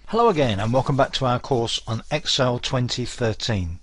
Hello again and welcome back to our course on Excel 2013.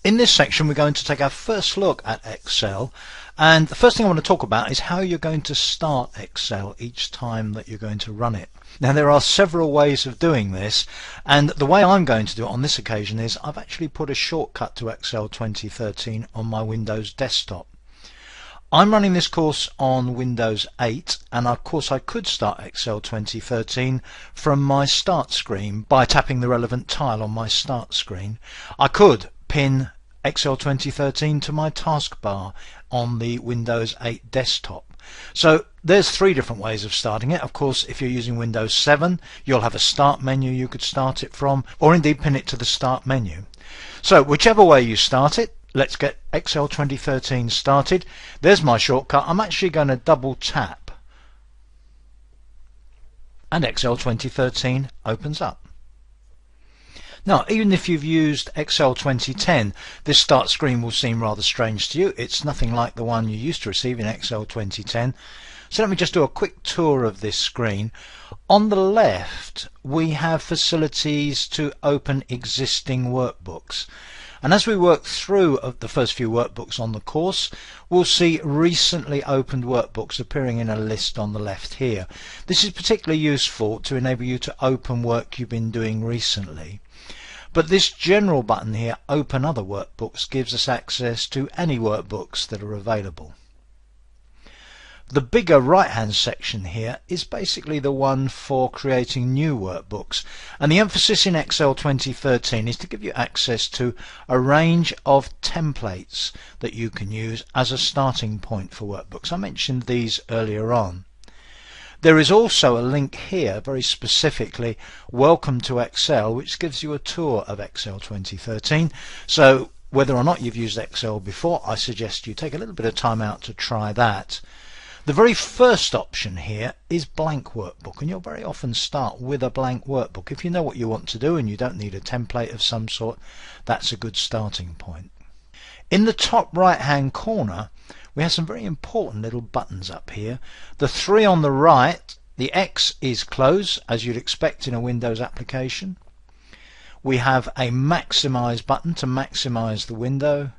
In this section we're going to take our first look at Excel, and the first thing I want to talk about is how you're going to start Excel each time that you're going to run it. Now there are several ways of doing this, and the way I'm going to do it on this occasion is I've actually put a shortcut to Excel 2013 on my Windows desktop. I'm running this course on Windows 8, and of course I could start Excel 2013 from my start screen by tapping the relevant tile on my start screen. I could pin Excel 2013 to my taskbar on the Windows 8 desktop. So there's three different ways of starting it. Of course, if you're using Windows 7, you'll have a start menu you could start it from, or indeed pin it to the start menu. So whichever way you start it, let's get Excel 2013 started. There's my shortcut. I'm actually going to double tap and Excel 2013 opens up. Now, even if you've used Excel 2010, this start screen will seem rather strange to you. It's nothing like the one you used to receive in Excel 2010. So let me just do a quick tour of this screen. On the left, we have facilities to open existing workbooks. And as we work through the first few workbooks on the course, we'll see recently opened workbooks appearing in a list on the left here. This is particularly useful to enable you to open work you've been doing recently. But this general button here, Open Other Workbooks, gives us access to any workbooks that are available. The bigger right-hand section here is basically the one for creating new workbooks, and the emphasis in Excel 2013 is to give you access to a range of templates that you can use as a starting point for workbooks. I mentioned these earlier on. There is also a link here, very specifically, Welcome to Excel, which gives you a tour of Excel 2013. So whether or not you've used Excel before, I suggest you take a little bit of time out to try that. The very first option here is blank workbook, and you'll very often start with a blank workbook. If you know what you want to do and you don't need a template of some sort, that's a good starting point. In the top right hand corner we have some very important little buttons up here. The three on the right, the X is close, as you'd expect in a Windows application. We have a maximize button to maximize the window,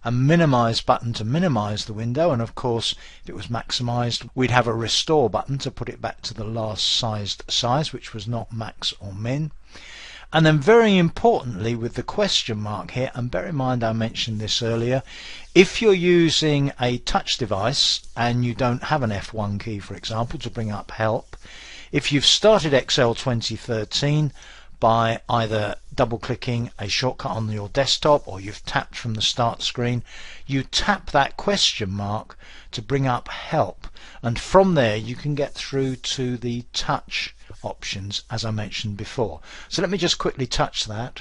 a minimize button to minimize the window, and of course if it was maximized we'd have a restore button to put it back to the last sized size, which was not max or min. And then very importantly, with the question mark here, and bear in mind I mentioned this earlier, if you're using a touch device and you don't have an F1 key, for example, to bring up help, if you've started Excel 2013 by either double clicking a shortcut on your desktop or you've tapped from the start screen, you tap that question mark to bring up help, and from there you can get through to the touch options as I mentioned before. So let me just quickly touch that.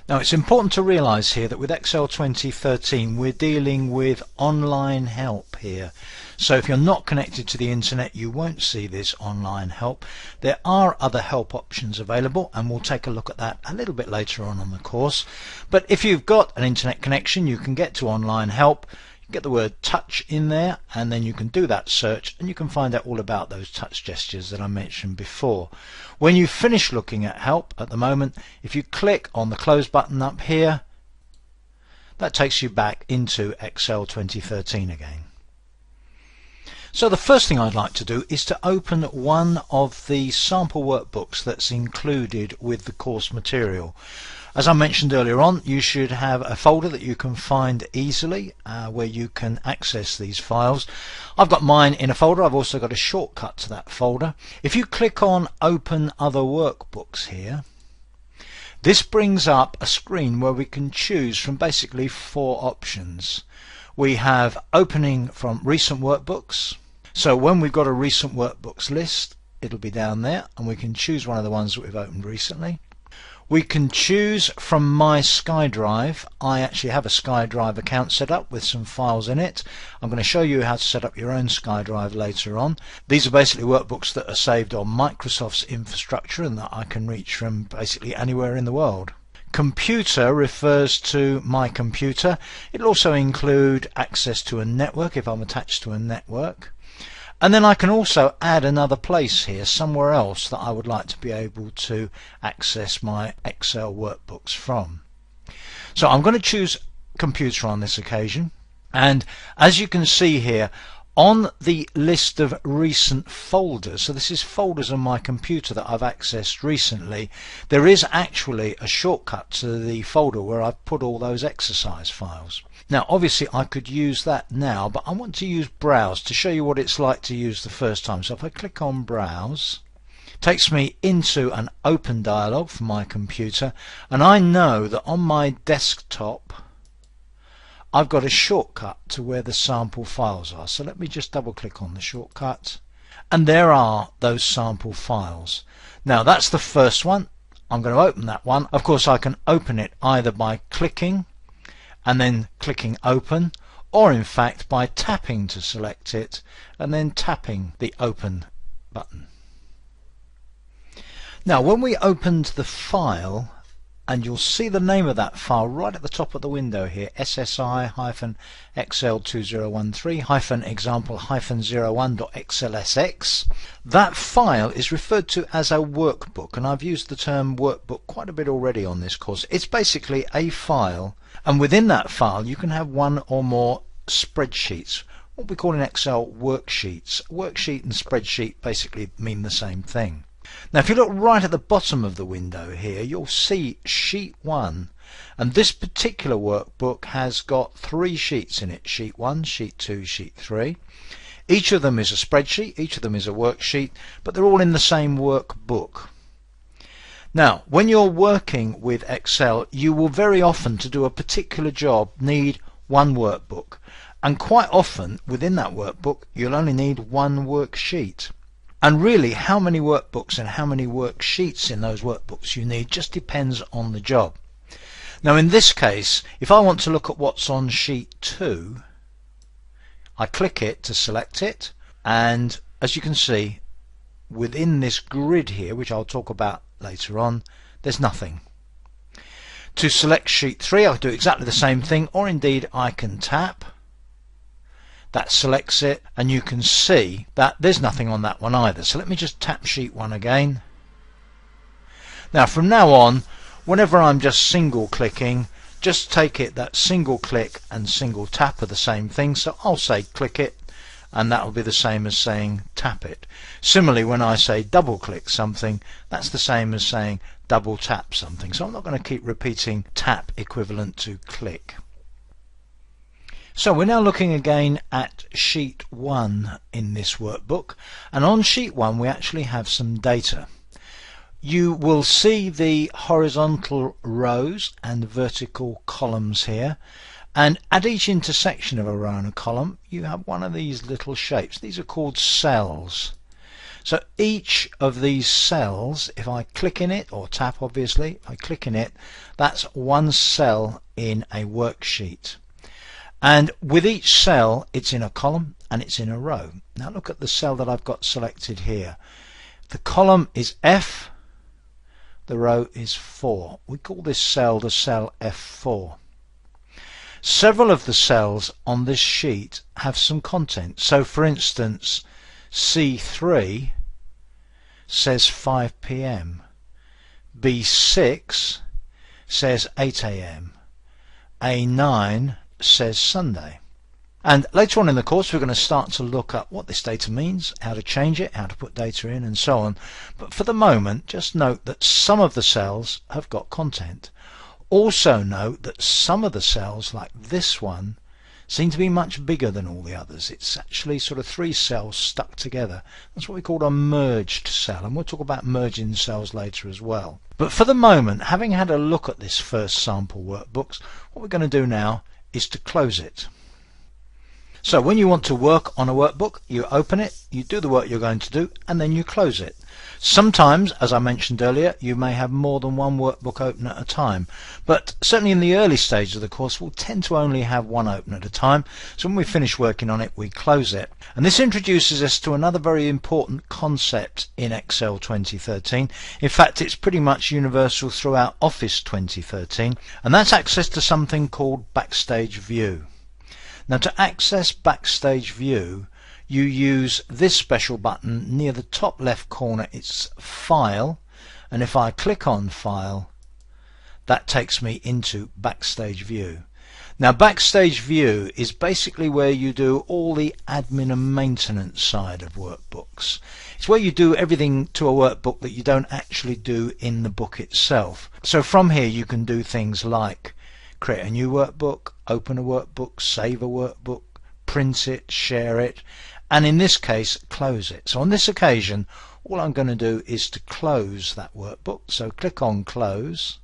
Now it's important to realize here that with Excel 2013 we're dealing with online help here. So if you're not connected to the internet you won't see this online help. There are other help options available, and we'll take a look at that a little bit later on the course. But if you've got an internet connection you can get to online help. Get the word touch in there and then you can do that search and you can find out all about those touch gestures that I mentioned before. When you finish looking at help at the moment, if you click on the close button up here, that takes you back into Excel 2013 again. So the first thing I'd like to do is to open one of the sample workbooks that's included with the course material. As I mentioned earlier on, you should have a folder that you can find easily where you can access these files. I've got mine in a folder. I've also got a shortcut to that folder. If you click on Open Other Workbooks here, this brings up a screen where we can choose from basically four options. We have opening from recent workbooks. So when we've got a recent workbooks list, it'll be down there and we can choose one of the ones that we've opened recently. We can choose from my SkyDrive. I actually have a SkyDrive account set up with some files in it. I'm going to show you how to set up your own SkyDrive later on. These are basically workbooks that are saved on Microsoft's infrastructure and that I can reach from basically anywhere in the world. Computer refers to my computer. It'll also include access to a network if I'm attached to a network. And then I can also add another place here, somewhere else that I would like to be able to access my Excel workbooks from. So I'm going to choose computer on this occasion, and as you can see here on the list of recent folders, so this is folders on my computer that I've accessed recently, there is actually a shortcut to the folder where I've put all those exercise files. Now obviously I could use that now, but I want to use Browse to show you what it's like to use the first time. So if I click on Browse, it takes me into an open dialog for my computer, and I know that on my desktop I've got a shortcut to where the sample files are. So let me just double click on the shortcut, and there are those sample files. Now that's the first one. I'm going to open that one. Of course I can open it either by clicking and then clicking open, or in fact by tapping to select it and then tapping the open button. Now when we opened the file, and you'll see the name of that file right at the top of the window here, SSI-Excel2013-example-01.xlsx. That file is referred to as a workbook, and I've used the term workbook quite a bit already on this course. It's basically a file, and within that file you can have one or more spreadsheets, what we call in Excel worksheets. Worksheet and spreadsheet basically mean the same thing. Now if you look right at the bottom of the window here, you'll see sheet 1, and this particular workbook has got 3 sheets in it: sheet 1, sheet 2, sheet 3. Each of them is a spreadsheet, each of them is a worksheet, but they're all in the same workbook. Now when you're working with Excel, you will very often, to do a particular job, need one workbook, and quite often within that workbook you'll only need one worksheet. And really how many workbooks and how many worksheets in those workbooks you need just depends on the job. Now in this case, if I want to look at what's on sheet 2, I click it to select it, and as you can see within this grid here, which I'll talk about later on, there's nothing. To select sheet 3 I'll do exactly the same thing, or indeed I can tap. That selects it, and you can see that there's nothing on that one either. So let me just tap sheet 1 again. Now from now on, whenever I'm just single clicking, just take it that single click and single tap are the same thing. So I'll say click it, and that will be the same as saying tap it. Similarly, when I say double click something, that's the same as saying double tap something. So I'm not going to keep repeating tap equivalent to click. So we're now looking again at sheet 1 in this workbook, and on sheet 1 we actually have some data. You will see the horizontal rows and vertical columns here, and at each intersection of a row and a column you have one of these little shapes. These are called cells. So each of these cells, if I click in it, or tap obviously, if I click in it, that's one cell in a worksheet. And with each cell it's in a column and it's in a row. Now look at the cell that I've got selected here. The column is F, the row is 4. We call this cell the cell F4. Several of the cells on this sheet have some content. So for instance C3 says 5 p.m, B6 says 8 a.m, A9 says Sunday. And later on in the course we're going to start to look at what this data means, how to change it, how to put data in, and so on. But for the moment just note that some of the cells have got content. Also note that some of the cells, like this one, seem to be much bigger than all the others. It's actually sort of 3 cells stuck together. That's what we call a merged cell, and we'll talk about merging cells later as well. But for the moment, having had a look at this first sample workbooks, what we're going to do now is to close it. So when you want to work on a workbook, you open it, you do the work you're going to do, and then you close it. Sometimes, as I mentioned earlier, you may have more than one workbook open at a time, but certainly in the early stages of the course we'll tend to only have one open at a time. So when we finish working on it, we close it. And this introduces us to another very important concept in Excel 2013. In fact, it's pretty much universal throughout Office 2013, and that's access to something called Backstage View. Now to access Backstage View, you use this special button near the top left corner. It's File, and if I click on File, that takes me into Backstage View. Now, Backstage View is basically where you do all the admin and maintenance side of workbooks. It's where you do everything to a workbook that you don't actually do in the book itself. So from here you can do things like create a new workbook, open a workbook, save a workbook, print it, share it, and in this case close it. So on this occasion all I'm going to do is to close that workbook. So click on Close,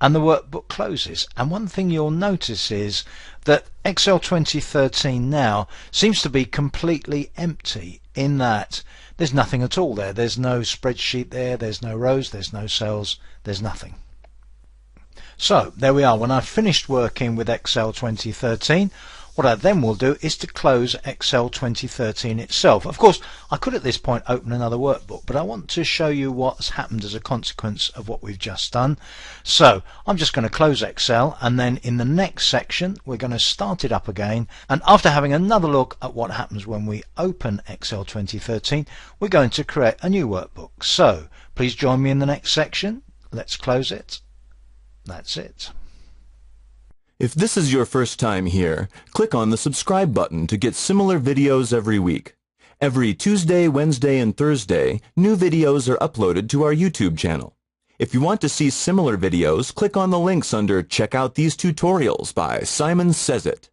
and the workbook closes. And one thing you'll notice is that Excel 2013 now seems to be completely empty, in that there's nothing at all there. There's no spreadsheet there, there's no rows, there's no cells, there's nothing. So there we are. When I've finished working with Excel 2013, what I then will do is to close Excel 2013 itself. Of course, I could at this point open another workbook, but I want to show you what's happened as a consequence of what we've just done. So I'm just going to close Excel, and then in the next section we're going to start it up again, and after having another look at what happens when we open Excel 2013, we're going to create a new workbook. So please join me in the next section. Let's close it. That's it. If this is your first time here, click on the subscribe button to get similar videos every week. Every Tuesday, Wednesday, and Thursday, new videos are uploaded to our YouTube channel. If you want to see similar videos, click on the links under Check Out These Tutorials by Simon Says It.